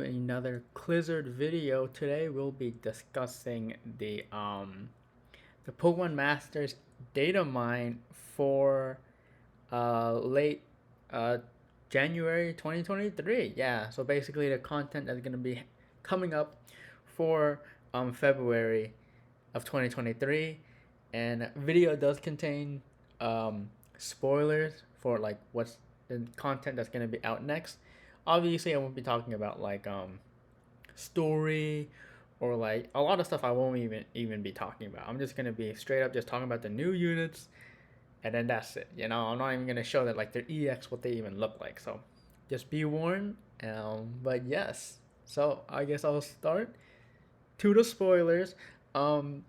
Another Clizzard video. Today we'll be discussing the Pokemon Masters Datamine for late uh January 2023. Yeah, so basically the content that's gonna be coming up for February of 2023, and video does contain spoilers for like what's the content that's gonna be out next. Obviously, I won't be talking about like story or like a lot of stuff I won't even be talking about. I'm just gonna be straight up just talking about the new units, and then that's it. I'm not even gonna show that like their EX what they even look like. So just be warned. But yes. So I guess I'll start to the spoilers. Um,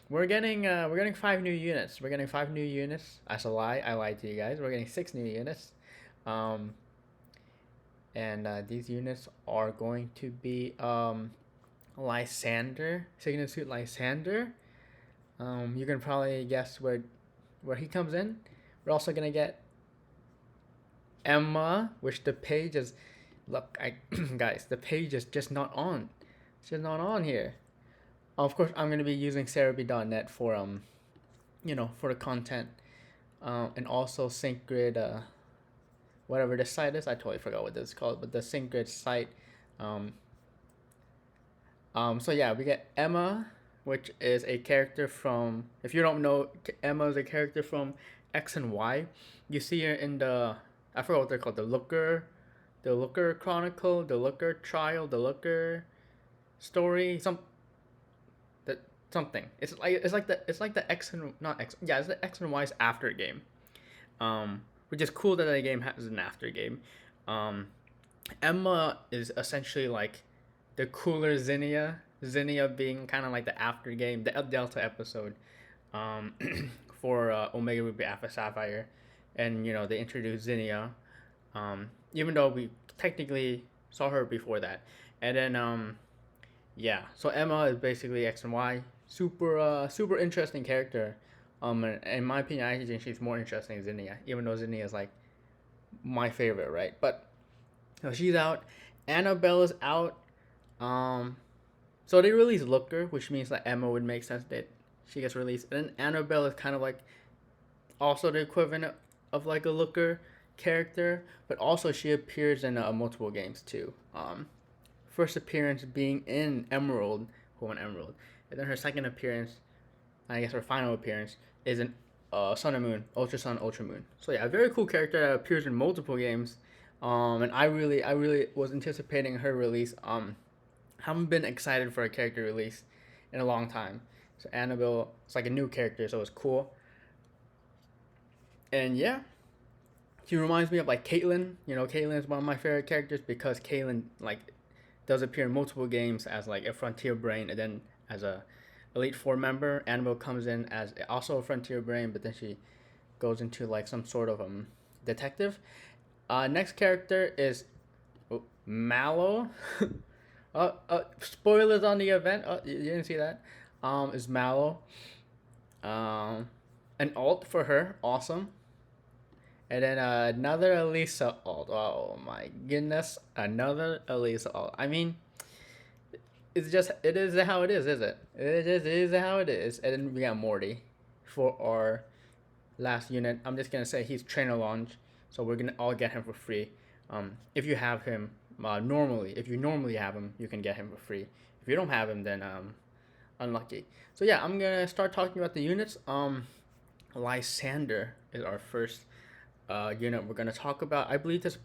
we're getting 5 new units. We're getting 5 new units. That's a lie. I lied to you guys. We're getting 6 new units. Um, and these units are going to be Lysander, Signet Suit Lysander. You can probably guess where he comes in. We're also gonna get Emma, which the page is. Look, guys, the page is just not on. It's just not on here. Of course, I'm gonna be using Serebii.net for for the content, and also SyncGrid. Whatever this site is, I totally forgot what this is called, but the SyncGrid site. Um, so yeah, we get Emma, which is a character from. If you don't know, Emma is a character from X and Y. You see her in I forgot what they're called. The Looker Chronicle, the Looker Trial, the Looker Story, something. It's like the X and not X. Yeah, it's the X and Y's after game. Which is cool that the game has an after game. Emma is essentially like the cooler ZINNIA. ZINNIA being kind of like the after game, the Delta episode, um, for Omega Ruby Alpha Sapphire, and they introduced ZINNIA, even though we technically saw her before that, and then yeah, so Emma is basically X and Y, super interesting character. In my opinion, I actually think she's more interesting than ZINNIA, even though ZINNIA is like my favorite, right? But she's out. Anabel is out. So they released Looker, which means that Emma would make sense that she gets released. And then Anabel is kind of like also the equivalent of like a Looker character, but also she appears in multiple games too. First appearance being in Pokemon Emerald, and then her second appearance, I guess her final appearance, is in Sun and Moon, Ultra Sun, Ultra Moon. So yeah, a very cool character that appears in multiple games. And I really was anticipating her release. Haven't been excited for a character release in a long time. So Anabel, it's like a new character, so it's cool. And yeah, she reminds me of like Caitlyn. Caitlyn is one of my favorite characters because Caitlyn like does appear in multiple games as like a Frontier Brain, and then as a Elite Four member. Anabel comes in as also a Frontier Brain, but then she goes into like some sort of detective. Next character is Mallow. Spoilers on the event. You didn't see that. Is Mallow. An alt for her, awesome. And then another Elesa alt. Oh my goodness, another Elesa alt. I mean, it is how it is it? It is how it is. And then we got Morty for our last unit. I'm just gonna say he's trainer launch, so we're gonna all get him for free. If you have him if you normally have him, you can get him for free. If you don't have him, then unlucky. So yeah, I'm gonna start talking about the units. Lysander is our first unit we're gonna talk about. I believe this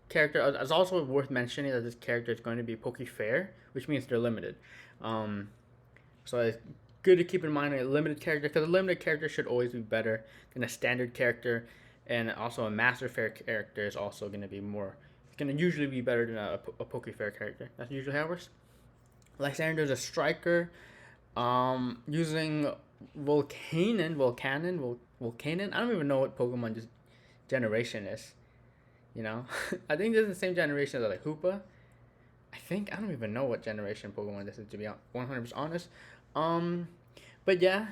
character is also worth mentioning that this character is going to be Poke Fair, which means they're limited. So it's good to keep in mind a limited character, because a limited character should always be better than a standard character, and also a Master Fair character is also going to be more. It's going to usually be better than a Poke Fair character. That's usually how it works. Lysander is a striker, using Volcanon. I don't even know what Pokemon just generation is. I think this is the same generation as like Hoopa. I don't even know what generation Pokemon this is, to be 100% honest. But yeah,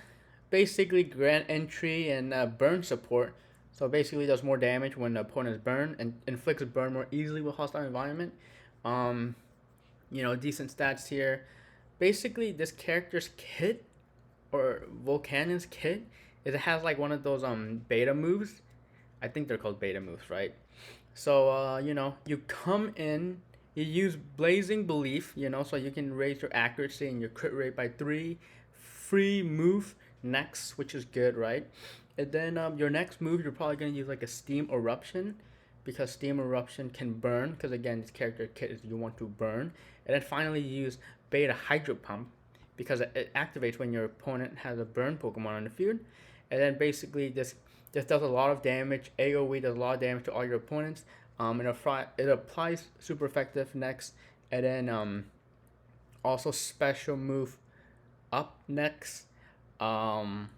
basically Grand Entry and burn support. So basically does more damage when the opponent is burned and inflicts burn more easily with hostile environment. decent stats here. Basically, this character's kit or Volcanon's kit is it has like one of those beta moves. I think they're called beta moves, right? So you come in, you use Blazing Belief, so you can raise your accuracy and your crit rate by 3. Free move next, which is good, right? And then your next move, you're probably gonna use like a Steam Eruption, because Steam Eruption can burn. Because again, this character kit is you want to burn. And then finally, you use Beta Hydro Pump, because it activates when your opponent has a burn Pokemon on the field. And then basically this does a lot of damage. AoE does a lot of damage to all your opponents. It applies super effective next, and then also special move up next. And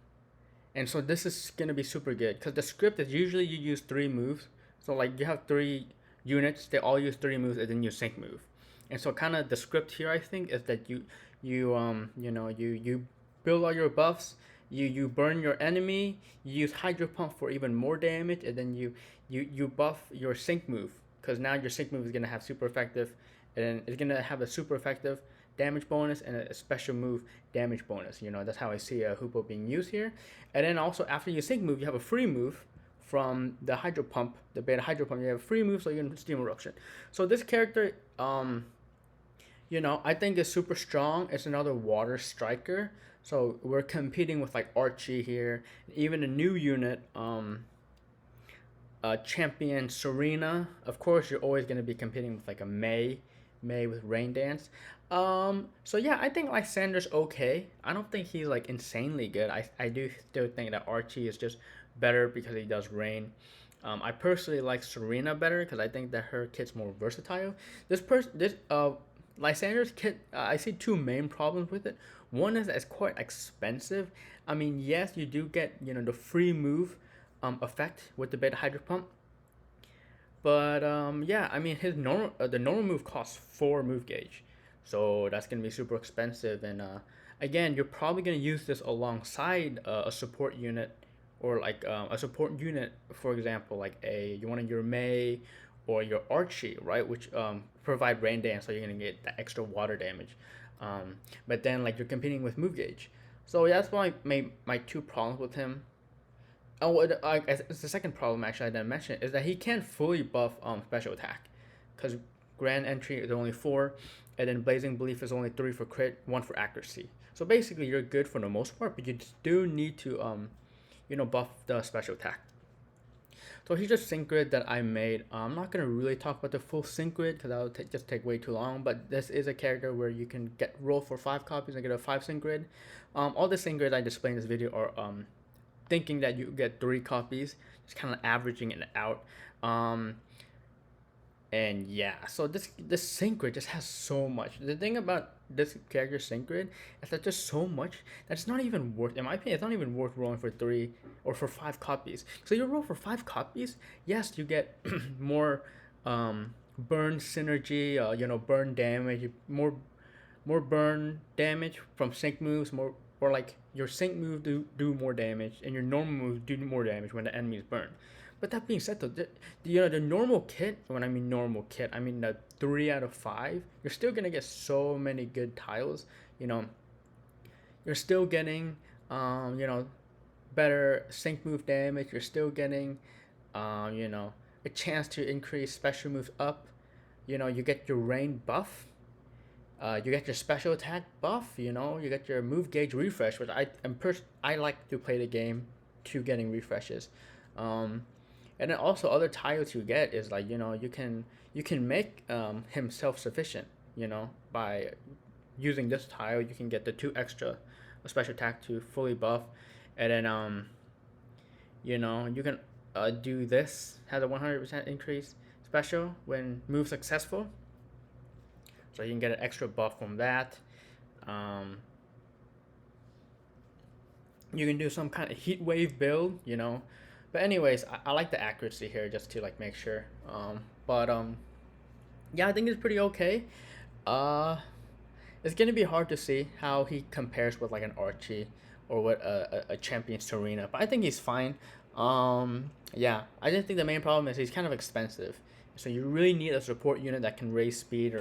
so this is gonna be super good because the script is usually you use 3 moves. So like you have 3 units, they all use 3 moves, and then you sync move. And so kind of the script here I think is that you build all your buffs, you burn your enemy, you use Hydro Pump for even more damage, and then you buff your sync move, because now your sync move is gonna have super effective, and it's gonna have a super effective damage bonus and a special move damage bonus. That's how I see a Hoopo being used here. And then also after you sync move, you have a free move from the Hydro Pump, the Beta Hydro Pump. You have a free move, so you can Steam Eruption. So this character, I think is super strong. It's another water striker. So we're competing with like Archie here, even a new unit, champion Serena. Of course, you're always going to be competing with like a May with Rain Dance. So yeah, I think Lysander's okay. I don't think he's like insanely good. I do still think that Archie is just better because he does rain. I personally like Serena better because I think that her kit's more versatile. This Lysander's kit, I see 2 main problems with it. One is that it's quite expensive. I mean, yes, you do get the free move effect with the Beta Hydro Pump, but yeah, I mean the normal move costs 4 move gauge, so that's gonna be super expensive. And again, you're probably gonna use this alongside a support unit, or like a support unit, for example, like one of your May or your Archie, right, which provide rain dance, so you're gonna get that extra water damage. But then like you're competing with move gauge, so that's why my 2 problems with him. Oh, it's the second problem actually I didn't mention is that he can't fully buff special attack, because Grand Entry is only 4, and then Blazing Belief is only 3 for crit, 1 for accuracy. So basically you're good for the most part, but you do need to buff the special attack. So here's just sync grid that I made. I'm not gonna really talk about the full sync grid because that would just take way too long. But this is a character where you can roll for 5 copies and get a 5 sync grid. All the sync grids I display in this video are thinking that you get 3 copies, just kind of averaging it out. And yeah, so this sync grid just has so much. The thing about this character sync grid is that there's so much that's not even worth, in my opinion, it's not even worth rolling for 3 or for 5 copies. So you roll for 5 copies, yes, you get more burn synergy, burn damage, more burn damage from sync moves, or like your sync move do more damage and your normal moves do more damage when the enemy is burned. But that being said, though, the normal kit, when I mean normal kit, I mean the 3 out of 5, you're still gonna get so many good tiles. You're still getting better sync move damage. You're still getting a chance to increase special moves up. You get your rain buff. You get your special attack buff. You get your move gauge refresh, which I like to play the game to getting refreshes. And then also other tiles you get is like you can make him self-sufficient. By using this tile, you can get the 2 extra special attack to fully buff, and then you can do this, has a 100% increase special when move successful. So you can get an extra buff from that. You can do some kind of heat wave build, But anyways, I like the accuracy here just to like make sure. Yeah, I think it's pretty okay. It's gonna be hard to see how he compares with like an Archie or with a champion Serena, but I think he's fine. Yeah, I just think the main problem is he's kind of expensive. So you really need a support unit that can raise speed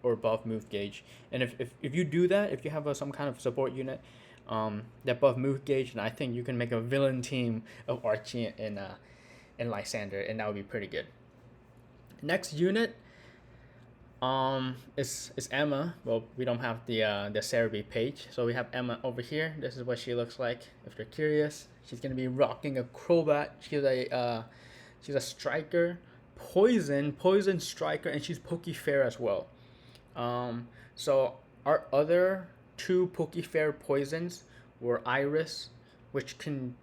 or buff move gauge. And if you do that, if you have some kind of support unit that buff move gauge, then I think you can make a villain team of Archie and Lysander, and that would be pretty good. Next unit is Emma. Well, we don't have the Serebii page, so we have Emma over here. This is what she looks like. If you're curious, she's gonna be rocking a Crobat. She's a striker, poison striker, and she's Pokefair as well. So our other two Pokefair poisons were Iris, which can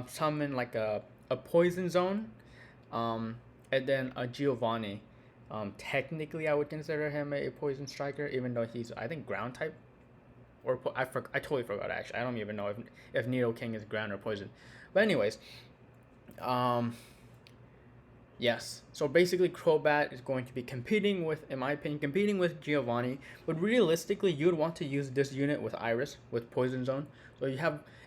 summon like a poison zone, and then a Giovanni. Technically, I would consider him a poison striker, even though he's, I think, ground type. Or I totally forgot actually. I don't even know if Nidoking is ground or poison. But anyways, yes. So basically, Crobat is going to be competing with, in my opinion, competing with Giovanni. But realistically, you would want to use this unit with Iris with Poison Zone. So if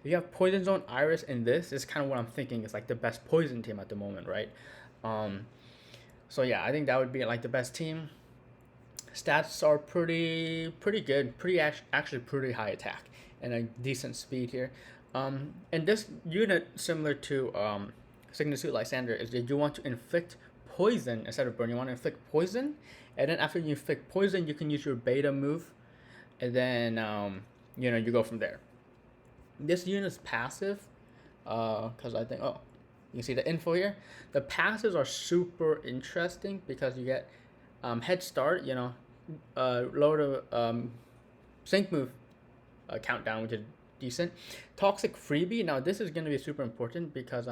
you have Poison Zone, Iris, and this is kind of what I'm thinking is like the best poison team at the moment, right? So yeah, I think that would be like the best team. Stats are pretty good, actually pretty high attack and a decent speed here. And this unit, similar to Signal Suit Lysander, is that you want to inflict poison instead of burn. You want to inflict poison, and then after you inflict poison, you can use your beta move, and then you go from there. This unit is passive, because I think you can see the info here. The passives are super interesting because you get head start, lower the sync move countdown, which is decent. Toxic freebie. Now this is going to be super important because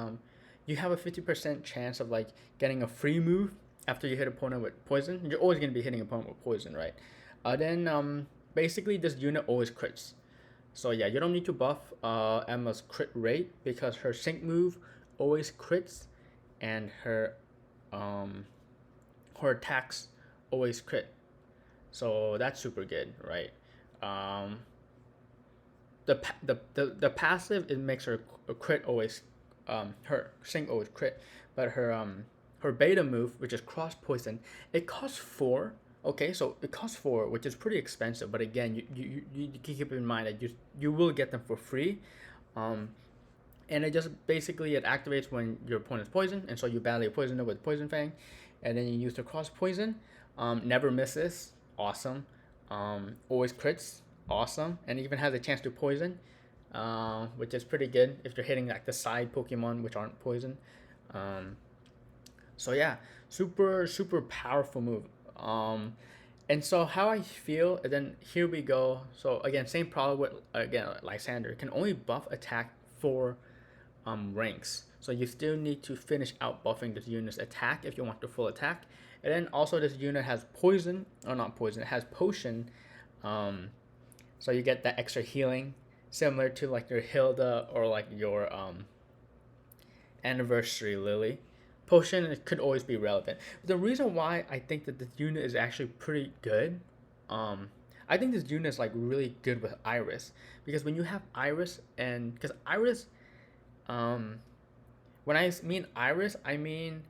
you have a 50% chance of like getting a free move after you hit opponent with poison. You're always going to be hitting opponent with poison, right? Then basically this unit always crits. So yeah, you don't need to buff Emma's crit rate because her sync move always crits, and her attacks always crit. So that's super good, right? The passive, it makes her crit always, her sync always crit, but her beta move, which is cross poison, it costs 4. Okay, so it costs 4, which is pretty expensive, but again, you keep in mind that you will get them for free. And it just basically it activates when your opponent's poison, and so you battle your poisoner with Poison Fang, and then you use the cross poison. Never misses, awesome. Always crits, awesome, and even has a chance to poison, which is pretty good if you're hitting like the side Pokemon which aren't poison. So yeah, super powerful move. And so how I feel, and then here we go. So again, same problem with Lysander can only buff attack 4 ranks. So you still need to finish out buffing this unit's attack if you want the full attack. And then also this unit has poison, or not poison, it has potion. So you get that extra healing, similar to like your Hilda or like your Anniversary Lily. Potion could always be relevant. But the reason why I think that this unit is actually pretty good, I think this unit is like really good with Iris, because when you have Iris, and because Iris, when I mean Iris, I mean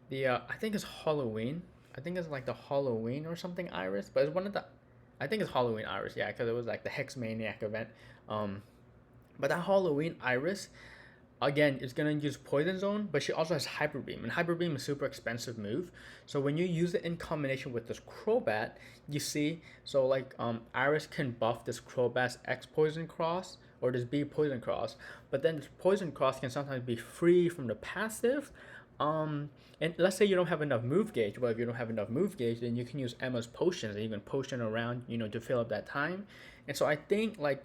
the I think it's Halloween. I think it's like the Halloween or something Iris, but it's one of the, I think it's Halloween Iris, yeah, because it was like the Hex Maniac event. But that Halloween Iris, again, is gonna use Poison Zone, but she also has Hyper Beam, and Hyper Beam is a super expensive move. So when you use it in combination with this Crobat, you see, so like Iris can buff this Crobat's X Poison Cross or this B Poison Cross, but then this Poison Cross can sometimes be free from the passive. And let's say you don't have enough move gauge. Well, if you don't have enough move gauge, then you can use Emma's potions and even potion around, to fill up that time. And so I think like,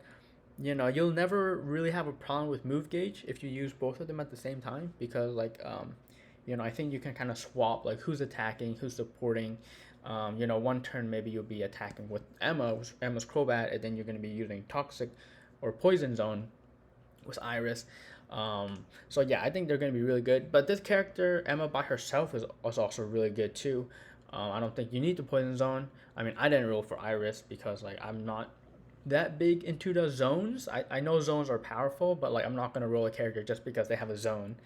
you'll never really have a problem with move gauge if you use both of them at the same time, because like, I think you can kind of swap like who's attacking, who's supporting. One turn maybe you'll be attacking with Emma's Crobat, and then you're going to be using Toxic or Poison Zone with Iris. So yeah, I think they're going to be really good. But this character, Emma by herself, is also really good too. I don't think you need the Poison Zone. I mean, I didn't roll for Iris because like I'm not that big into the zones. I know zones are powerful, but like I'm not going to roll a character just because they have a zone.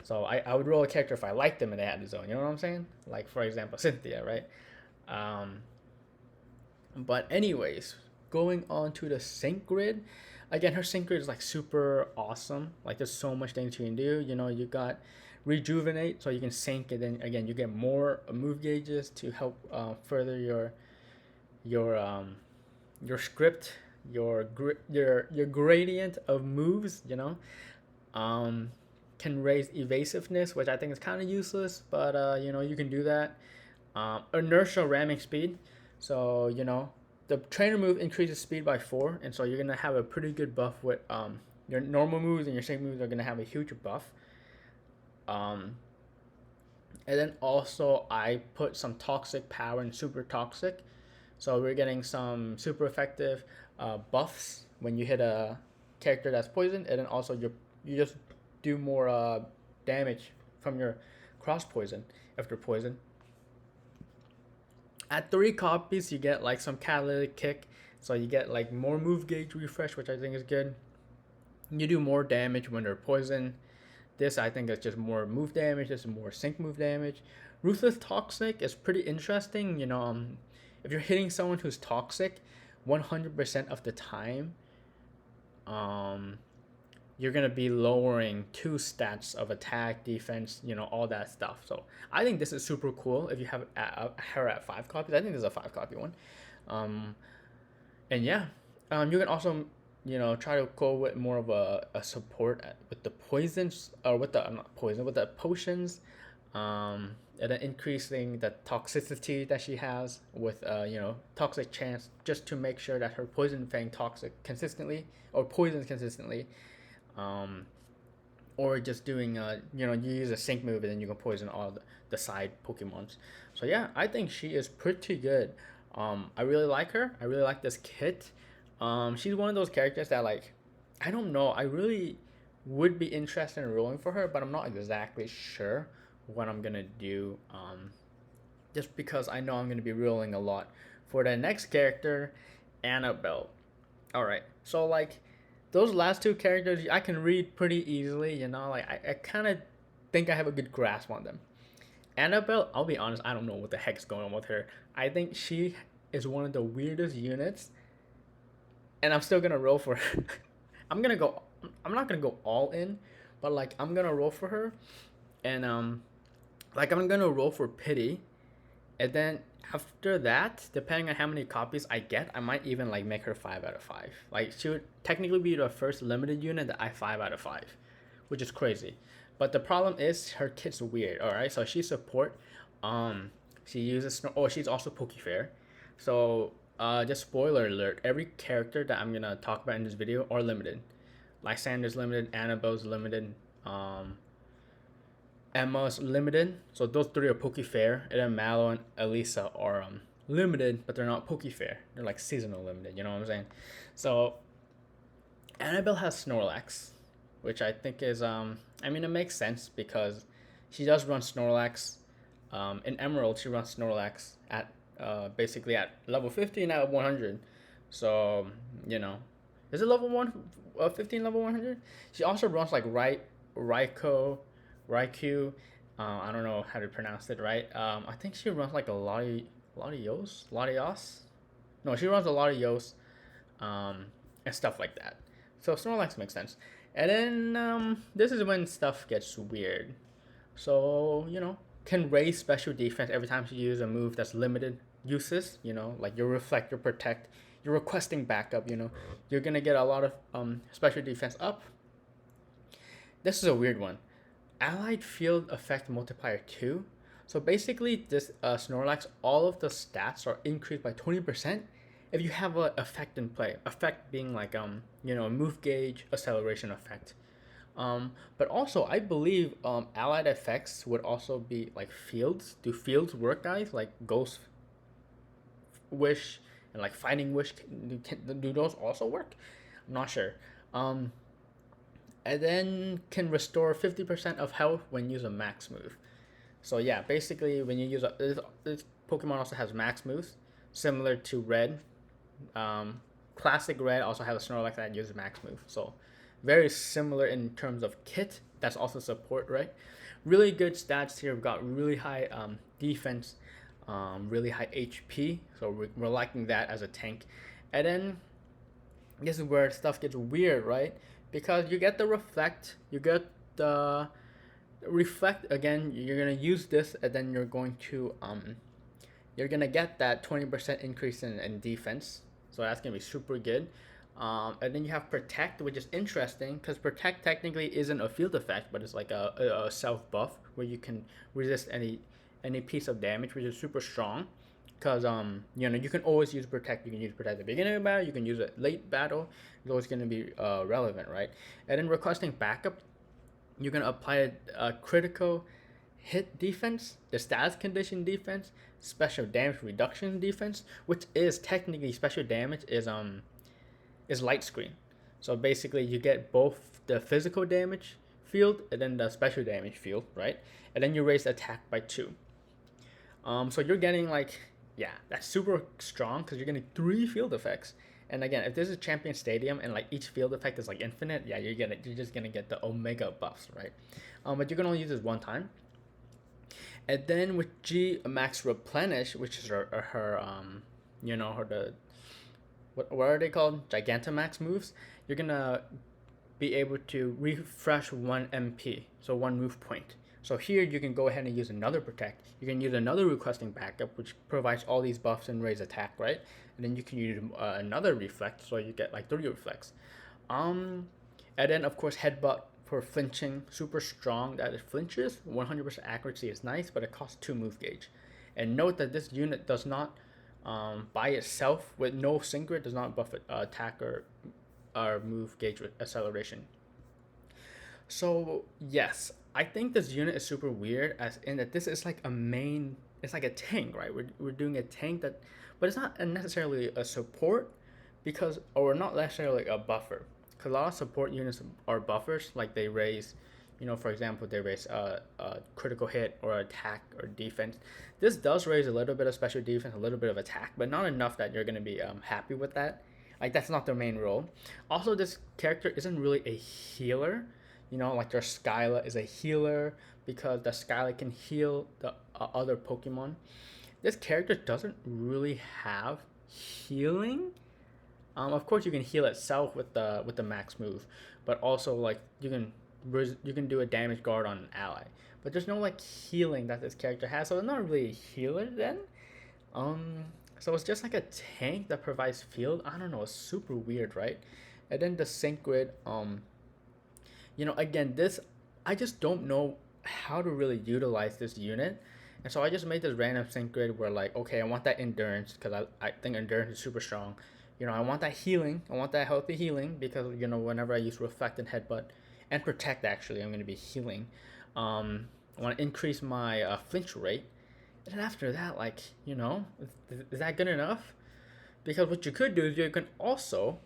So I would roll a character if I liked them and they had the zone. You know what I'm saying? Like for example, Cynthia, right? Um, but anyways, going on to the sync grid. Again, her sync grid is like super awesome. Like there's so much things you can do. You know, you got rejuvenate, so you can sync, and then again you get more move gauges to help further your your script, your gradient of moves. You know, um, can raise evasiveness, which I think is kind of useless, but you know you can do that. Inertial ramming speed, so you know the trainer move increases speed by 4, and so you're gonna have a pretty good buff with your normal moves, and your sync moves are gonna have a huge buff. Um, and then also I put some toxic power and super toxic, so we're getting some super effective buffs when you hit a character that's poisoned, and then also you just do more damage from your cross poison if they're poisoned. At 3 copies, you get like some catalytic kick, so you get like more move gauge refresh, which I think is good. You do more damage when they're poisoned. This I think is just more move damage. This is more sync move damage. Ruthless Toxic is pretty interesting. You know, if you're hitting someone who's toxic, 100% of the time, you're gonna be lowering 2 stats of attack, defense, you know, all that stuff. So I think this is super cool. If you have her at 5 copies, I think there's a 5 copy one. And yeah, you can also, you know, try to go with more of a support with the poisons, or with the not poison, with the potions, and then increasing the toxicity that she has with you know, toxic chance, just to make sure that her poison fang toxic consistently or poisons consistently. Or just doing you know, you use a sync move and then you can poison all the side Pokemons. So yeah, I think she is pretty good. I really like her. I really like this kit. She's one of those characters that, like, I don't know, I really would be interested in rolling for her, but I'm not exactly sure what I'm gonna do. Just because I know I'm gonna be rolling a lot for the next character, Anabel. All right, so like those last 2 characters I can read pretty easily, you know, like I kind of think I have a good grasp on them. Anabel, I'll be honest, I don't know what the heck's going on with her. I think she is one of the weirdest units, and I'm still gonna roll for her. I'm gonna go. I'm not gonna go all in, but like I'm gonna roll for her, and like I'm gonna roll for pity, and then after that, depending on how many copies I get, I might even like make her 5 out of 5. Like she would technically be the first limited unit that I 5 out of 5, which is crazy. But the problem is her kit's weird. All right, so she's support. She uses oh, she's also Pokefair. So just spoiler alert: every character that I'm gonna talk about in this video are limited. Lysander's limited, Anabel's limited, Emma's limited. So those 3 are Pokefair, and then Mallow and Elesa are limited, but they're not Pokefair. They're like seasonal limited. You know what I'm saying? So Anabel has Snorlax, which I think is I mean, it makes sense because she does run Snorlax. In Emerald, she runs Snorlax at basically at level 50 now at 100. So you know, is it level 15 level 100? She also runs like Raikou. I don't know how to pronounce it right. I think she runs like a Latios. No, she runs a Latios, and stuff like that. So Snorlax makes sense. And then this is when stuff gets weird. So you know, can raise special defense every time you use a move that's limited uses. You know, like your reflect, your protect, you're requesting backup. You know, you're gonna get a lot of special defense up. This is a weird one. Allied field effect multiplier 2. So basically, this Snorlax, all of the stats are increased by 20% if you have an effect in play. Effect being like you know, move gauge acceleration effect. But also I believe allied effects would also be like fields. Do fields work, guys? Like Ghost Wish and like Fighting Wish, do those also work? I'm not sure. And then can restore 50% of health when you use a max move. So yeah, basically when you use this Pokemon also has max moves, similar to Red. Classic Red also has a Snorlax that uses max move. So very similar in terms of kit. That's also support, right? Really good stats here. We've got really high defense, really high HP. So we're liking that as a tank. And then this is where stuff gets weird, right? Because you get the reflect, you get the reflect again. You're gonna use this, and then you're gonna get that 20% increase in defense. So that's gonna be super good. And then you have protect, which is interesting because protect technically isn't a field effect, but it's like a self buff where you can resist any piece of damage, which is super strong. Because you can always use protect. You can use protect at the beginning of battle. You can use it late battle. It's always going to be relevant, right? And then requesting backup, you're going to apply a critical hit defense, the status condition defense, special damage reduction defense, which is technically special damage is light screen. So basically, you get both the physical damage field and then the special damage field, right? And then you raise the attack by 2. So you're getting that's super strong because you're getting 3 field effects. And again, if this is Champion Stadium and each field effect is infinite, yeah, you're just gonna get the Omega buffs, right? But you can only use this one time. And then with G Max Replenish, which is her what are they called? Gigantamax moves. You're gonna be able to refresh 1 MP, so 1 move point. So here you can go ahead and use another protect. You can use another requesting backup, which provides all these buffs and raise attack, right? And then you can use another reflect, so you get 3 reflects. And then of course headbutt for flinching, super strong. That it flinches. 100% accuracy is nice, but it costs 2 move gauge. And note that this unit does not, by itself with no sync grid, does not buff attack or move gauge with acceleration. So yes, I think this unit is super weird, as in that this is it's like a tank, right? We're doing a tank but it's not necessarily a support or not necessarily a buffer. Because a lot of support units are buffers, they raise, for example, they raise a critical hit or attack or defense. This does raise a little bit of special defense, a little bit of attack, but not enough that you're going to be happy with that. That's not their main role. Also, this character isn't really a healer. Their Skyla is a healer because the Skyla can heal the other Pokemon. This character doesn't really have healing. Of course, you can heal itself with the max move, but also you can do a damage guard on an ally. But there's no healing that this character has, so it's not really a healer then. So it's just a tank that provides field. I don't know, it's super weird, right? And then the sync grid, again, this, I just don't know how to really utilize this unit. And so I just made this random sync grid where okay, I want that endurance because I think endurance is super strong. I want that healing. I want that healthy healing because, whenever I use reflect and headbutt and protect, actually, I'm going to be healing. I want to increase my flinch rate. And then after that, is that good enough? Because what you could do is you can also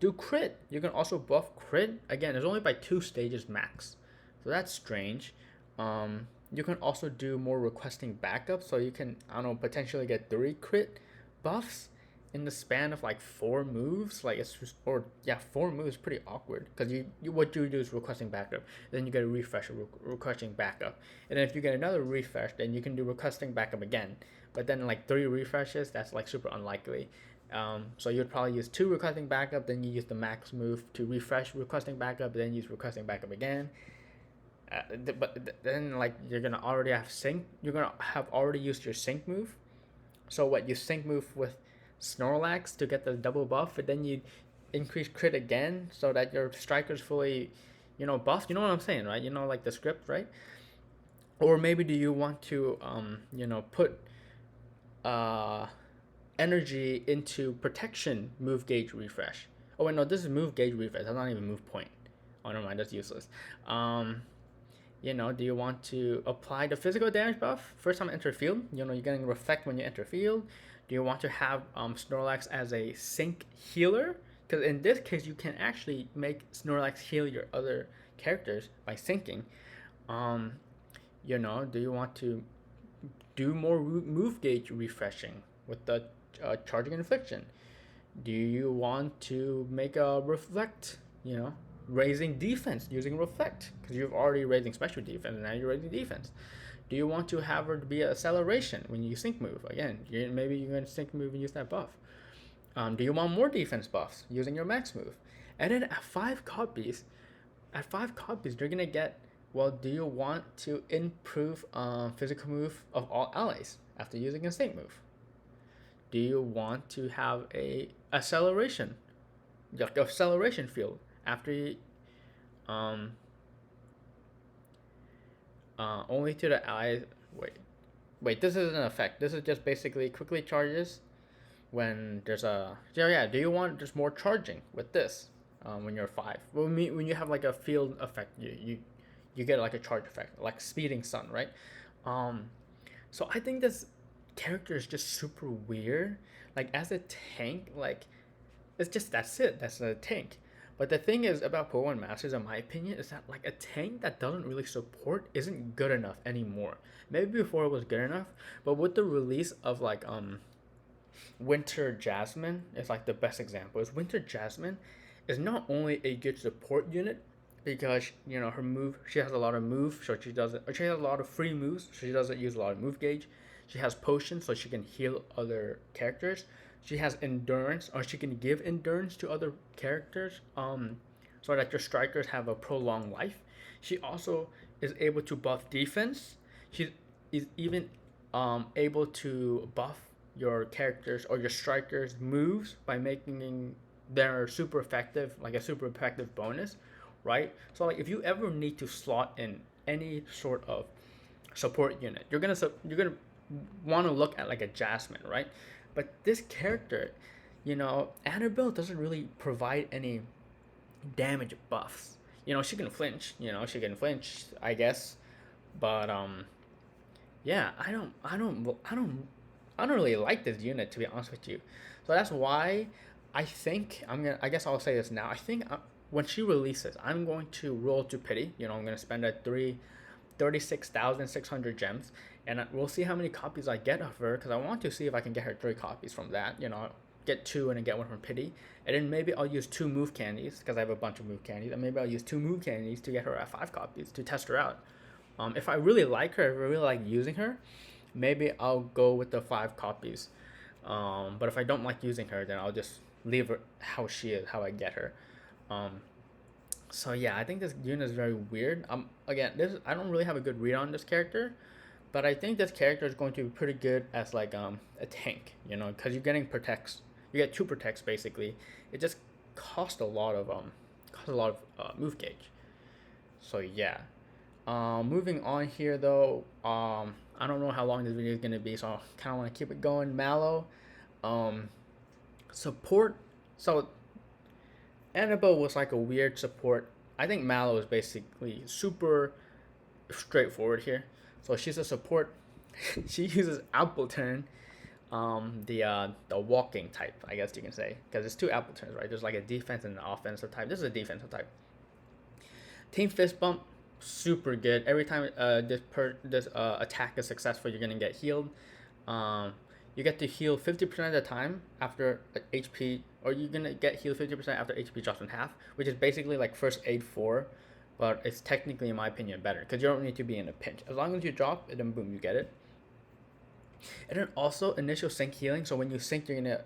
do crit. You can also buff crit. Again, it's only by 2 stages max. So that's strange. You can also do more requesting backup. So you can, potentially get 3 crit buffs in the span of 4 moves. 4 moves, pretty awkward because what you do is requesting backup, then you get a refresh requesting backup, and then if you get another refresh, then you can do requesting backup again. But then 3 refreshes, that's super unlikely. So you'd probably use 2 requesting backup, then you use the max move to refresh requesting backup, then use requesting backup again. But then you're gonna already have sync. You're gonna have already used your sync move. So what you sync move with Snorlax to get the double buff, and then you increase crit again so that your striker's fully, buffed. You know what I'm saying, right? The script, right? Or maybe do you want to, put energy into protection move gauge refresh? Oh wait, no, this is move gauge refresh. That's not even move point. Oh, never mind, that's useless. Do you want to apply the physical damage buff first time enter field? You're getting reflect when you enter field. Do you want to have Snorlax as a sync healer? Because in this case, you can actually make Snorlax heal your other characters by syncing. Do you want to do more move gauge refreshing with the charging infliction? Do you want to make a reflect, raising defense using reflect? Because you've already raising special defense and now you're raising defense. Do you want to have her be an acceleration when you sync move? Again, maybe you're going to sync move and use that buff. Do you want more defense buffs using your max move? And then at 5 copies, you're going to get, well, do you want to improve physical move of all allies after using a sync move? Do you want to have a acceleration field after you, only to the allies? Wait, this isn't an effect. This is just basically quickly charges when there's a, do you want just more charging with this when you're 5? When you have like a field effect, you get like a charge effect, like speeding sun, right? So I think this character is just super weird. Like as a tank, like it's just that's a tank. But the thing is about Pokemon Masters, in my opinion, is that like a tank that doesn't really support isn't good enough anymore. Maybe before it was good enough, but with the release of like Winter Jasmine is like the best example. Is Winter Jasmine is not only a good support unit because her move, she has a lot of move, so she has a lot of free moves, so she doesn't use a lot of move gauge. She has potions, so she can heal other characters. She has endurance, or she can give endurance to other characters, so that your strikers have a prolonged life. She also is able to buff defense. She is even able to buff your characters or your strikers' moves by making their super effective, like a super effective bonus, right? So like if you ever need to slot in any sort of support unit, you're gonna want to look at like a Jasmine, right? But this character, Anabel doesn't really provide any damage buffs. She can flinch, I guess, but yeah, I don't really like this unit, to be honest with you. So that's why I think I guess I'll say this now. I think when she releases, I'm going to roll to pity. I'm going to spend 36,600 gems, and we'll see how many copies I get of her, because I want to see if I can get her 3 copies from that. Get 2 and then get 1 from pity, and then maybe I'll use 2 move candies because I have a bunch of move candies, and maybe I'll use 2 move candies to get her at 5 copies to test her out. If I really like her, if I really like using her, maybe I'll go with the 5 copies. But if I don't like using her, then I'll just leave her how she is, how I get her. So yeah, I think this unit is very weird. Again, I don't really have a good read on this character, but I think this character is going to be pretty good as like a tank, because you're getting protects. You get 2 protects basically. It just costs a lot of move gauge. So yeah. Moving on here though. I don't know how long this video is gonna be, so I kind of want to keep it going. Mallow, support. So Anabel was like a weird support. I think Mallow is basically super straightforward here. So she's a support. She uses Apple Turn, the walking type, I guess you can say, because it's 2 Apple Turns, right? There's like a defense and an offensive type. This is a defensive type. Team Fist Bump, super good. Every time this attack is successful, you're gonna get healed. You get to heal 50% of the time after HP, or you're gonna get healed 50% after HP drops in half, which is basically like first aid 4, but it's technically, in my opinion, better because you don't need to be in a pinch. As long as you drop it, then boom, you get it. And then also initial sync healing. So when you sync, you're gonna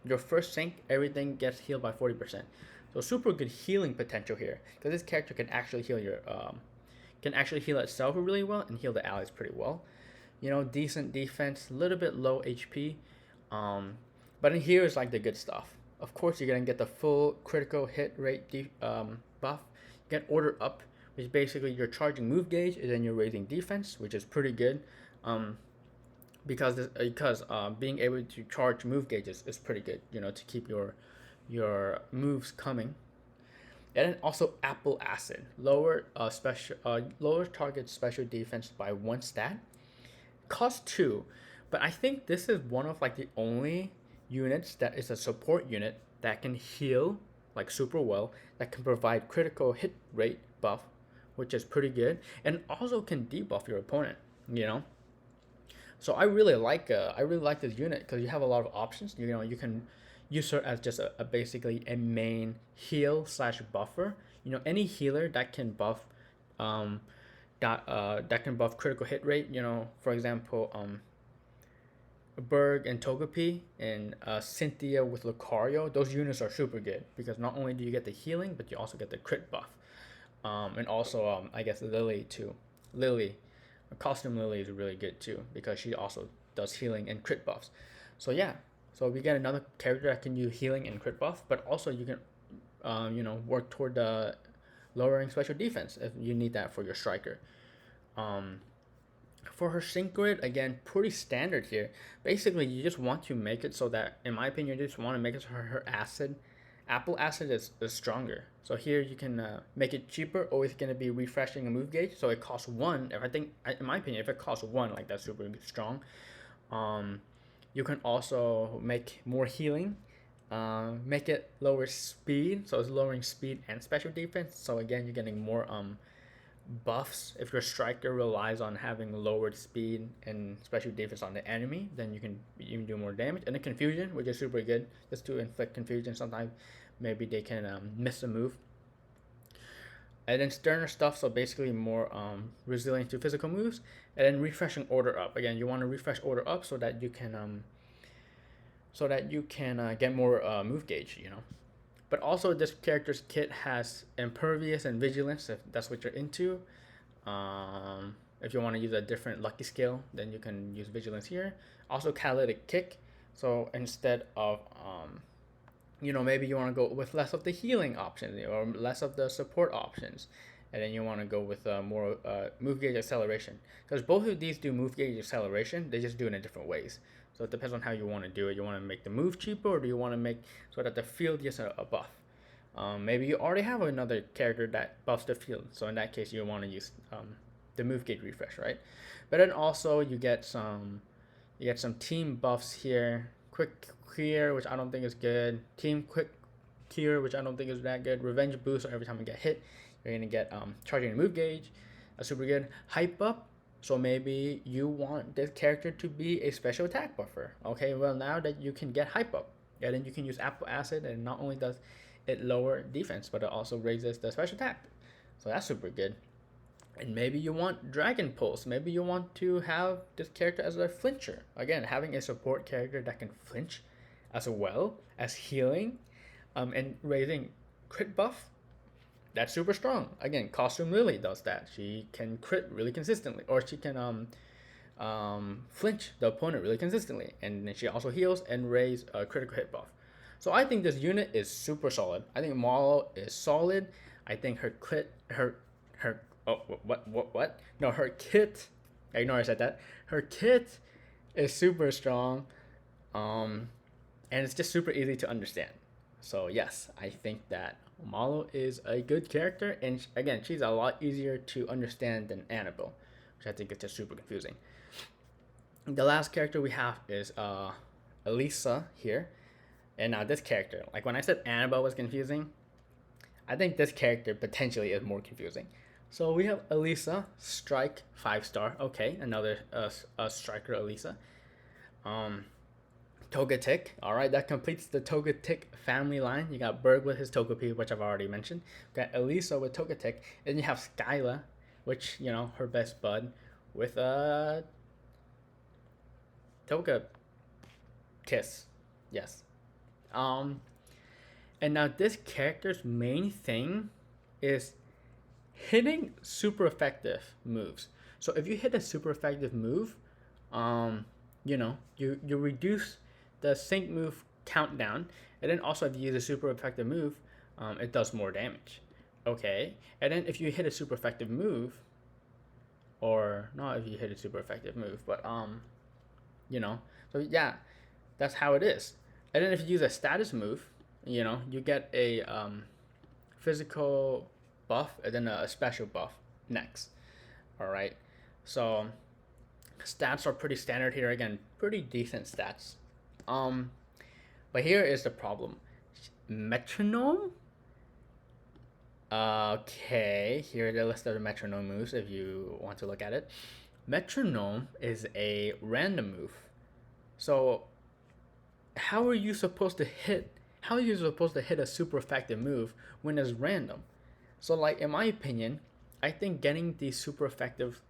your first sync, everything gets healed by 40%. So super good healing potential here, because this character can actually heal heal itself really well and heal the allies pretty well. Decent defense, a little bit low HP, but in here is like the good stuff. Of course, you're gonna get the full critical hit rate buff. You get order up, which basically you're charging move gauge and then you're raising defense, which is pretty good. Because being able to charge move gauges is pretty good. To keep your moves coming. And then also Apple Acid, lower target special defense by 1 stat. Cost 2, but I think this is one of like the only units that is a support unit that can heal like super well, that can provide critical hit rate buff, which is pretty good, and also can debuff your opponent. So I really like this unit because you have a lot of options. You you serve as just basically a main heal slash buffer. Any healer that can buff that can buff critical hit rate. For example, Berg and Togepi and Cynthia with Lucario. Those units are super good because not only do you get the healing, but you also get the crit buff. And also, I guess Lily too. Lily, Costume Lily is really good too because she also does healing and crit buffs. So yeah, so we get another character that can do healing and crit buff, but also you can, work toward the lowering special defense if you need that for your striker. For her sync grid, again, pretty standard here. Basically, you just want to make it so that, in my opinion, you just want to make it so her apple acid is stronger. So here you can make it cheaper, always going to be refreshing a move gauge. So it costs 1. If I think, in my opinion, if it costs 1, like that's super strong. You can also make more healing, make it lower speed. So it's lowering speed and special defense. So again, you're getting more buffs. If your striker relies on having lowered speed and special defense on the enemy, then you can even do more damage. And the confusion, which is super good, just to inflict confusion. Sometimes maybe they can miss a move. And then sterner stuff, so basically more resilient to physical moves. And then refreshing order up. Again, you want to refresh order up so that you can get more move gauge. But also, this character's kit has Impervious and Vigilance, if that's what you're into. If you want to use a different lucky skill, then you can use Vigilance here. Also, Catalytic Kick. So instead of, maybe you want to go with less of the healing options or less of the support options. And then you want to go with more move gauge acceleration. Because both of these do move gauge acceleration, they just do it in different ways. So it depends on how you want to do it. You want to make the move cheaper, or do you want to make so that the field gets a buff? Maybe you already have another character that buffs the field. So in that case, you want to use the move gauge refresh, right? But then also you get some team buffs here. Quick clear, which I don't think is good. Team quick clear, which I don't think is that good. Revenge boost, so every time you get hit, you're gonna get charging the move gauge. That's super good. Hype up. So maybe you want this character to be a special attack buffer. Okay, well now that you can get hype up, and then you can use Apple Acid, and not only does it lower defense, but it also raises the special attack. So that's super good. And maybe you want Dragon Pulse. Maybe you want to have this character as a flincher. Again, having a support character that can flinch as well as healing and raising crit buff. That's super strong. Again, Costume Lily does that. She can crit really consistently, or she can flinch the opponent really consistently, and then she also heals and raise a critical hit buff. So I think this unit is super solid. I think Mallow is solid. I think her kit. No, her kit. Ignore I said that. Her kit is super strong, and it's just super easy to understand. So yes, I think that Mallow is a good character, and again, she's a lot easier to understand than Anabel, which I think is just super confusing. The last character we have is Elesa here, and now this character, like when I said Anabel was confusing, I think this character potentially is more confusing. So we have Elesa, Strike 5-star. Okay, another striker Elesa. Togetic. Alright, that completes the Togetic family line. You got Berg with his Togepi, which I've already mentioned. You got Elesa with Togetic. And then you have Skyla, which, her best bud, with Togekiss. Yes. And now this character's main thing is hitting super effective moves. So if you hit a super effective move, you reduce the sync move countdown, and then also if you use a super effective move, it does more damage. Okay, and then if you hit a super effective move, or not if you hit a super effective move, but so yeah, that's how it is. And then if you use a status move, you get a physical buff and then a special buff next. All right, so stats are pretty standard here. Again, pretty decent stats. But here is the problem. Metronome. Okay, here are the list of the metronome moves if you want to look at it. Metronome is a random move. So how are you supposed to hit? How are you supposed to hit a super effective move when it's random? So, like, in my opinion, I think getting these super effective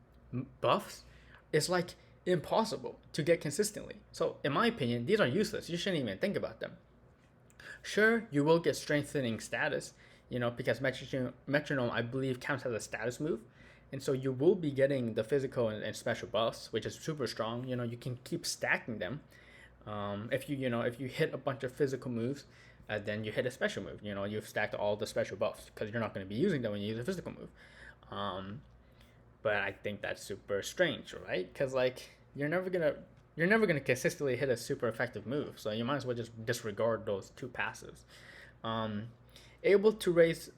buffs is like impossible to get consistently. So, in my opinion, these are useless. You shouldn't even think about them. Sure, you will get strengthening status, because metronome, I believe, counts as a status move. And so you will be getting the physical and special buffs, which is super strong. You can keep stacking them. If you hit a bunch of physical moves, then you hit a special move. You've stacked all the special buffs because you're not going to be using them when you use a physical move. But I think that's super strange, right? Because like you're never gonna consistently hit a super effective move, so you might as well just disregard those two passives. Um, able to raise,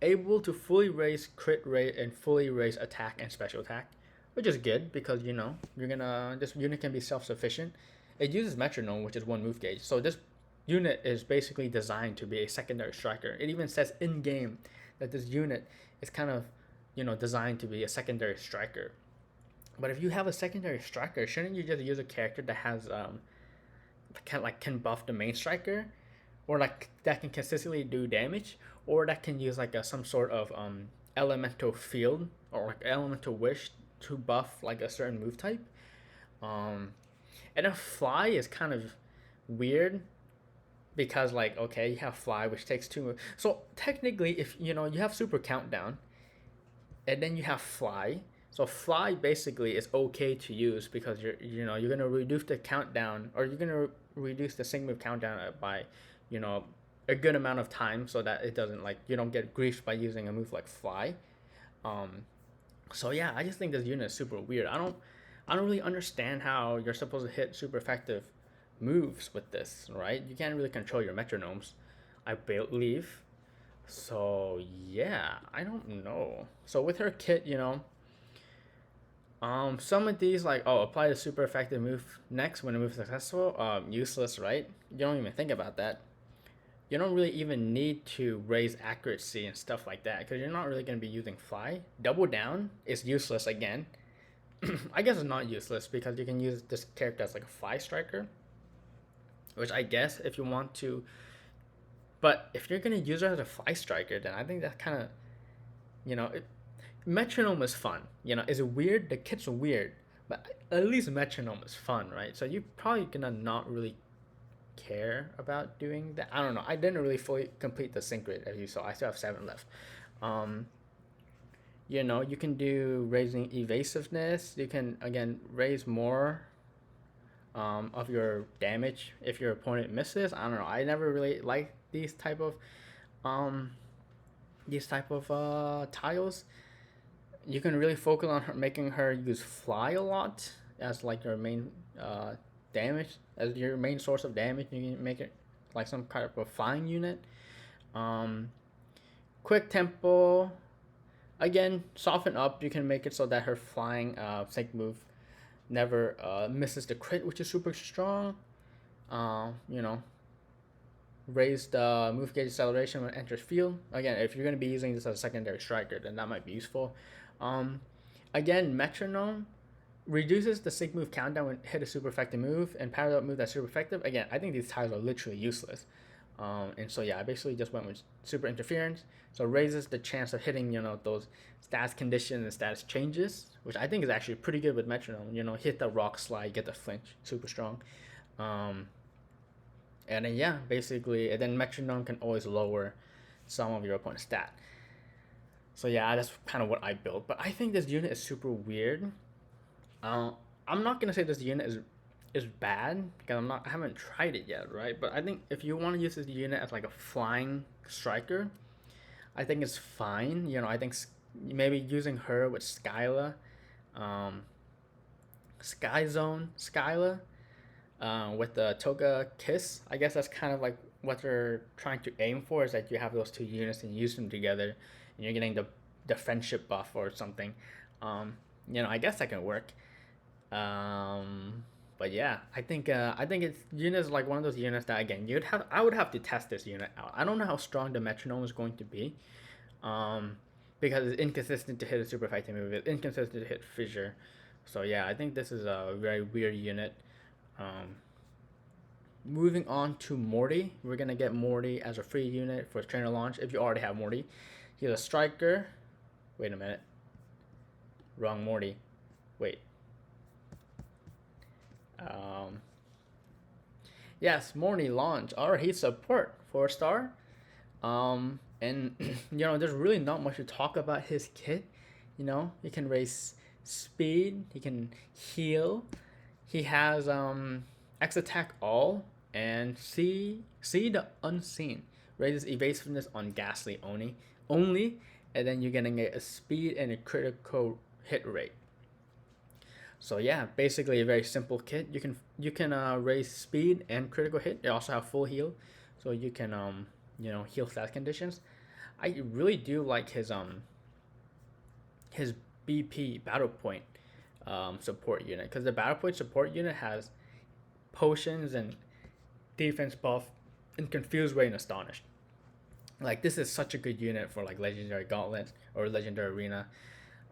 able to fully raise crit rate and fully raise attack and special attack, which is good because you're gonna this unit can be self-sufficient. It uses metronome, which is one move gauge, so this unit is basically designed to be a secondary striker. It even says in game that this unit is kind of designed to be a secondary striker. But if you have a secondary striker, shouldn't you just use a character that has can buff the main striker, or like that can consistently do damage, or that can use like some sort of elemental field or like elemental wish to buff like a certain move type. And then fly is kind of weird because like okay, you have fly which takes two moves. So technically, if you have super countdown, and then you have fly. So fly basically is okay to use because you're gonna reduce the countdown, or you're gonna reduce the sync move countdown by a good amount of time so that it doesn't like you don't get griefed by using a move like fly. So yeah, I just think this unit is super weird. I don't really understand how you're supposed to hit super effective moves with this, right? You can't really control your metronomes, I believe. So yeah, I don't know. So with her kit, some of these like apply the super effective move next when the move is successful. Useless, right? You don't even think about that. You don't really even need to raise accuracy and stuff like that because you're not really going to be using fly. Double down is useless again. I guess it's not useless because you can use this character as like a fly striker, which I guess if you want to. But if you're gonna use her as a fly striker, then I think that kind of, metronome is fun. Is it weird? The kit's weird, but at least metronome is fun, right? So you're probably gonna not really care about doing that. I don't know. I didn't really fully complete the sync grid as you saw. I still have 7 left. You can do raising evasiveness. You can again raise more of your damage if your opponent misses. I don't know. I never really liked these type of tiles. You can really focus on her, making her use fly a lot as like your main damage, as your main source of damage. You can make it like some kind of a flying unit. Quick tempo, again, soften up. You can make it so that her flying sync move never misses the crit, which is super strong. Raise the move gauge acceleration when it enters field. Again, if you're going to be using this as a secondary striker, then that might be useful. Again, metronome reduces the sync move countdown when hit a super effective move, and parallel move that's super effective. Again, I think these tiles are literally useless. And so yeah, I basically just went with super interference. So it raises the chance of hitting those status conditions and status changes, which I think is actually pretty good with metronome. Hit the rock slide, get the flinch, super strong. And then yeah, basically, and then metronome can always lower some of your opponent's stat. So yeah, that's kind of what I built. But I think this unit is super weird. I'm not gonna say this unit is bad because I haven't tried it yet, right? But I think if you want to use this unit as like a flying striker, I think it's fine. I think maybe using her with Skyla, Skyla, with the Toga Kiss. I guess that's kind of like what they're trying to aim for, is that you have those two units and use them together, and you're getting the friendship buff or something. I guess that can work. But yeah, I think it's units like one of those units that again I would have to test this unit out. I don't know how strong the metronome is going to be, because it's inconsistent to hit a super effective move. It's inconsistent to hit fissure. So yeah, I think this is a very weird unit. moving on to Morty. We're gonna get Morty as a free unit for trainer launch if you already have Morty. He's a striker. Wait a minute. Wrong Morty. Wait. Yes, Morty launch. Alright, he's support 4-star. And there's really not much to talk about his kit. He can raise speed. He can heal. He has X attack all and see the unseen. Raises evasiveness on Ghastly only, and then you're gonna get a speed and a critical hit rate. So yeah, basically a very simple kit. You can raise speed and critical hit. They also have full heal, so you can heal stat conditions. I really do like his BP battle point support unit, because the battle point support unit has potions and defense buff and confused ray and astonished. Like, this is such a good unit for like legendary gauntlet or legendary arena,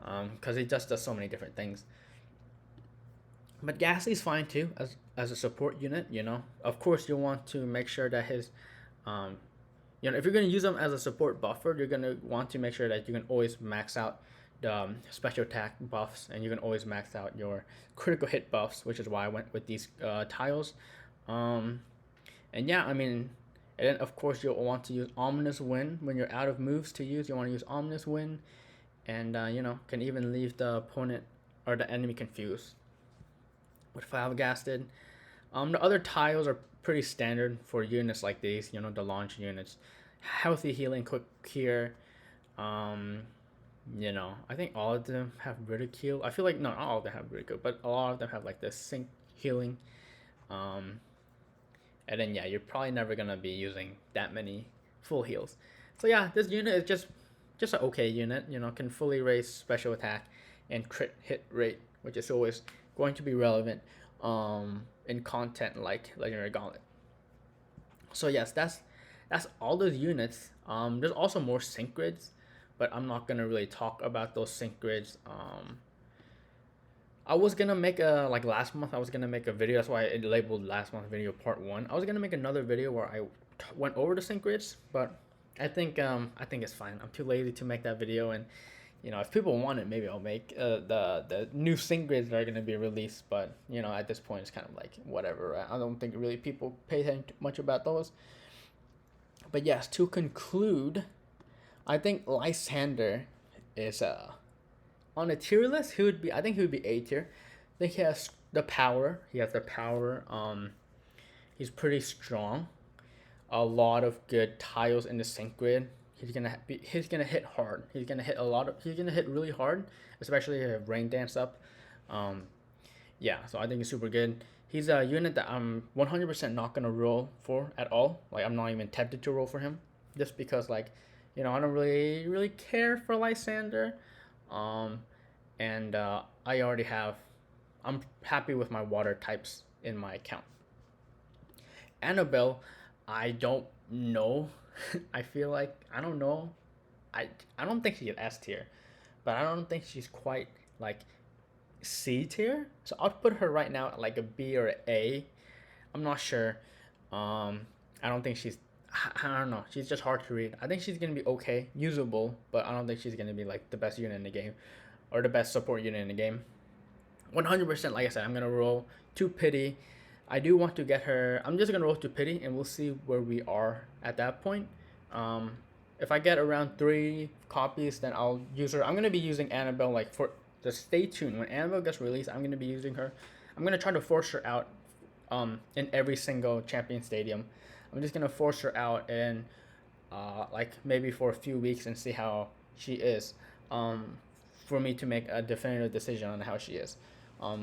because it just does so many different things. But Ghastly's fine too as a support unit. Of course you want to make sure that his if you're going to use them as a support buffer, you're going to want to make sure that you can always max out the special attack buffs, and you can always max out your critical hit buffs, which is why I went with these tiles. And yeah, and then of course you'll want to use Ominous Wind when you're out of moves to use. You want to use Ominous Wind, and can even leave the opponent or the enemy confused with Flabbergasted. The other tiles are pretty standard for units like these, the launch units. Healthy healing, quick cure. I think all of them have ridicule. I feel like not all of them have ridicule, but a lot of them have like this sync healing. And then yeah, you're probably never gonna be using that many full heals. So yeah, this unit is just an okay unit. Can fully raise special attack and crit hit rate, which is always going to be relevant in content like Legendary Gauntlet. So yes, that's all those units. There's also more sync grids, but I'm not gonna really talk about those sync grids. I was gonna make last month I was gonna make a video. That's why it labeled last month video part 1. I was gonna make another video where I went over the sync grids, but I think it's fine. I'm too lazy to make that video, and if people want it, maybe I'll make the new sync grids that are gonna be released. But at this point, it's kind of like whatever. Right? I don't think really people pay attention much about those. But yes, to conclude, I think Lysander is on a tier list. I think he would be A tier. I think he has the power. He's pretty strong. A lot of good tiles in the sync grid. He's gonna hit hard. He's gonna hit really hard, especially if you have Rain Dance up. Yeah, so I think he's super good. He's a unit that I'm 100% not gonna roll for at all. Like, I'm not even tempted to roll for him, just because I don't really care for Lysander. And I already have. I'm happy with my water types in my account. Anabel, I don't know. I feel like I don't know. I don't think she's S tier, but I don't think she's quite like C tier. So I'll put her right now at like a B or an A. I'm not sure. I don't think she's. I don't know. She's just hard to read. I think she's gonna be okay, usable, but I don't think she's gonna be like the best unit in the game, or the best support unit in the game. 100%. Like I said, I'm gonna roll to pity. I do want to get her. I'm just gonna roll to pity, and we'll see where we are at that point. If I get around 3 copies, then I'll use her. I'm gonna be using Anabel for. Just stay tuned. When Anabel gets released, I'm gonna be using her. I'm gonna try to force her out, in every single champion stadium. I'm just gonna force her out in, maybe for a few weeks and see how she is. For me to make a definitive decision on how she is.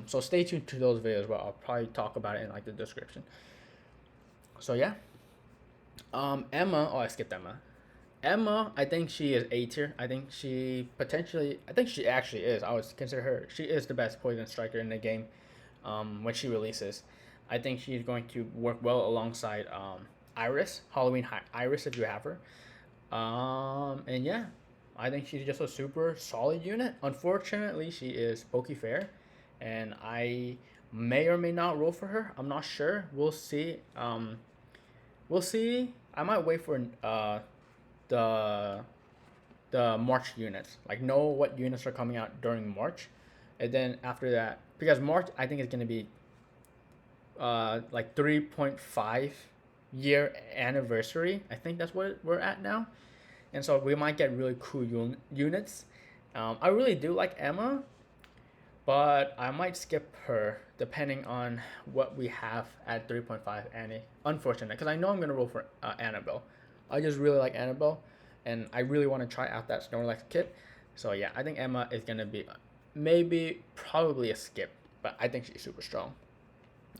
So stay tuned to those videos where I'll probably talk about it in the description. So yeah. Emma. Oh, I skipped Emma. Emma, I think she is A tier. I think she actually is. I would consider her. She is the best poison striker in the game. When she releases, I think she's going to work well alongside Iris, Halloween Iris, if you have her. And yeah, I think she's just a super solid unit. Unfortunately, she is pokey fair, and I may or may not roll for her. I'm not sure. We'll see. We'll see. I might wait for the the March units. Like know what units are coming out during March, and then after that, because March I think is gonna be like 3.5 year anniversary. I think that's what we're at now, and so we might get really cool units. I really do like Emma, but I might skip her depending on what we have at 3.5 Annie. Unfortunate, because I know I'm gonna roll for Anabel. I just really like Anabel, and I really want to try out that Snorlax kit. So yeah, I think Emma is gonna be maybe probably a skip, but I think she's super strong.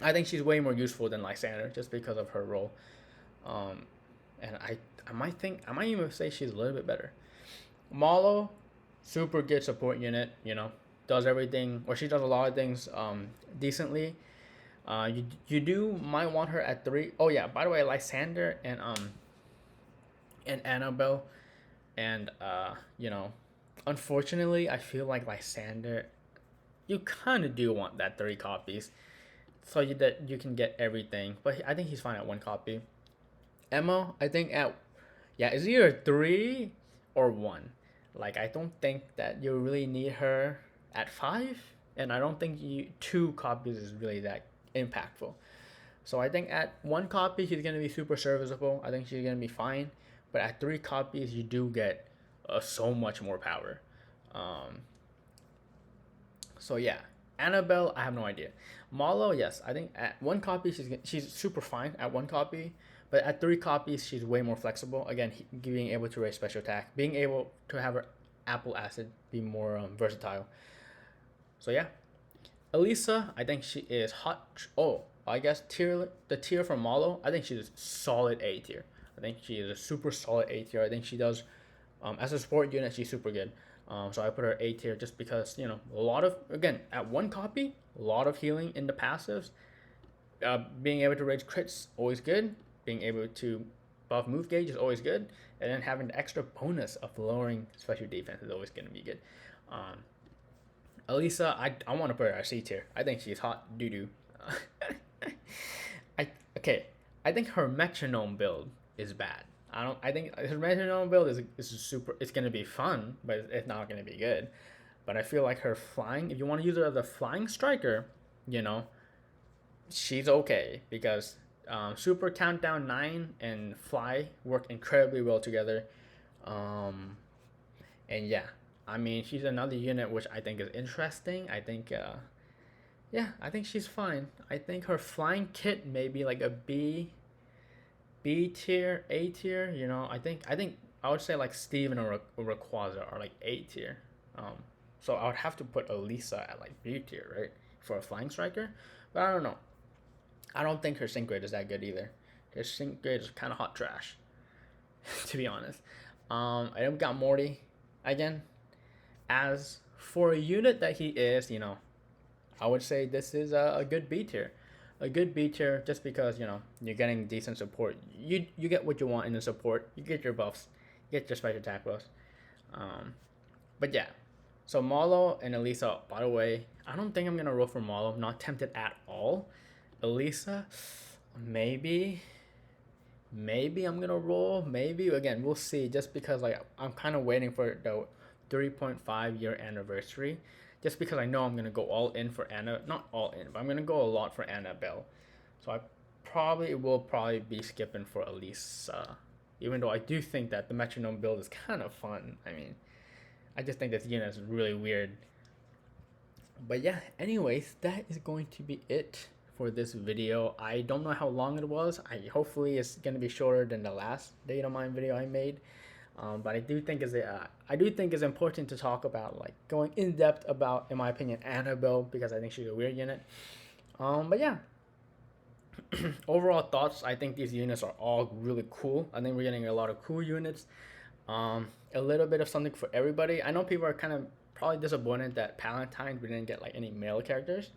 I think she's way more useful than Lysander just because of her role. Um, and I might even say she's a little bit better. Mallow, super good support unit. Does everything, or she does a lot of things decently. You do might want her at 3. Oh yeah, by the way, Lysander and Anabel, and unfortunately, I feel like Lysander, you kind of do want that 3 copies, so that you can get everything. But I think he's fine at 1 copy. Emma, I think at it's either 3 or 1. Like I don't think that you really need her at 5, and I don't think 2 copies is really that impactful. So I think at 1 copy she's gonna be super serviceable. I think she's gonna be fine, but at 3 copies you do get so much more power. So yeah, Anabel, I have no idea. Mallow, yes, I think at 1 copy she's super fine at 1 copy, but at 3 copies she's way more flexible. Again, being able to raise special attack, being able to have her apple acid be more versatile. So yeah, Elesa, I think she is hot. Oh, I guess the tier from Mallow, I think she's a solid A tier. I think she is a super solid A tier. I think she does, as a support unit, she's super good. So I put her A tier just because a lot of, again, at 1 copy, a lot of healing in the passives. Being able to raise crits, always good. Being able to buff move gauge is always good, and then having the extra bonus of lowering special defense is always going to be good. Elesa, I want to put her at C tier. I think she's hot doo doo. I think her metronome build is bad. I think her metronome build is super. It's gonna be fun, but it's not gonna be good. But I feel like her flying, if you want to use her as a flying striker, she's okay because super countdown 9 and fly work incredibly well together. And yeah, I mean she's another unit which I think is interesting. I think I think she's fine. I think her flying kit may be like a B tier, A tier. I think I would say like Steven or Rayquaza are like A tier. So I would have to put Elesa at like B tier, right, for a flying striker. But I don't know. I don't think her sync grade is that good either. Her sync grade is kind of hot trash, to be honest. I don't got Morty again. As for a unit that he is, I would say this is a good B tier. A good B tier just because, you're getting decent support. You get what you want in the support. You get your buffs. You get your special attack buffs. But yeah. So Mallow and Elesa, by the way, I don't think I'm going to roll for Mallow. I'm not tempted at all. Elesa, maybe I'm going to roll. Maybe. Again, we'll see. Just because I'm kind of waiting for the 3.5 year anniversary. Just because I know I'm going to go all in for not all in, but I'm going to go a lot for Anabel. So I will be skipping for Elesa. Even though I do think that the metronome build is kind of fun. I mean, I just think this unit is really weird. But yeah, anyways, that is going to be it for this video. I don't know how long it was. Hopefully it's going to be shorter than the last Datamine video I made. But I do think it's important to talk about, like, going in depth about, in my opinion, Anabel, because I think she's a weird unit. But yeah, overall thoughts, I think these units are all really cool. I think we're getting a lot of cool units. A little bit of something for everybody. I know people are kind of probably disappointed that Palantine we didn't get like any male characters.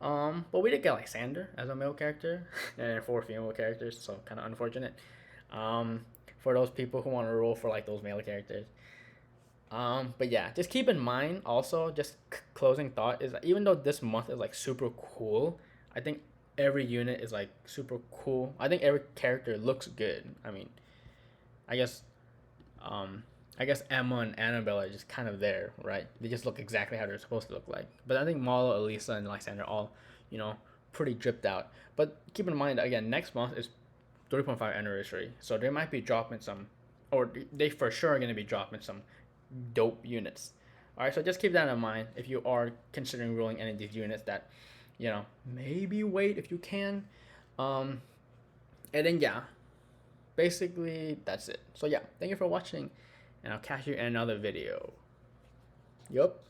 But we did get like Lysander as a male character and 4 female characters, so kind of unfortunate. For those people who want to roll for like those male characters. But yeah, just keep in mind also, just closing thought is that even though this month is like super cool, I think every unit is like super cool. I think every character looks good. I mean, I guess um I guess Emma and Anabel are just kind of there, right? They just look exactly how they're supposed to look like. But I think Mallow, Elesa, and Lysander all, you know, pretty dripped out. But keep in mind again, next month is 3.5 anniversary, so they might be dropping some, or they for sure are gonna be dropping some dope units. All right, so just keep that in mind if you are considering rolling any of these units. That, maybe wait if you can. Um, and then yeah, basically that's it. So yeah, thank you for watching, and I'll catch you in another video. Yup.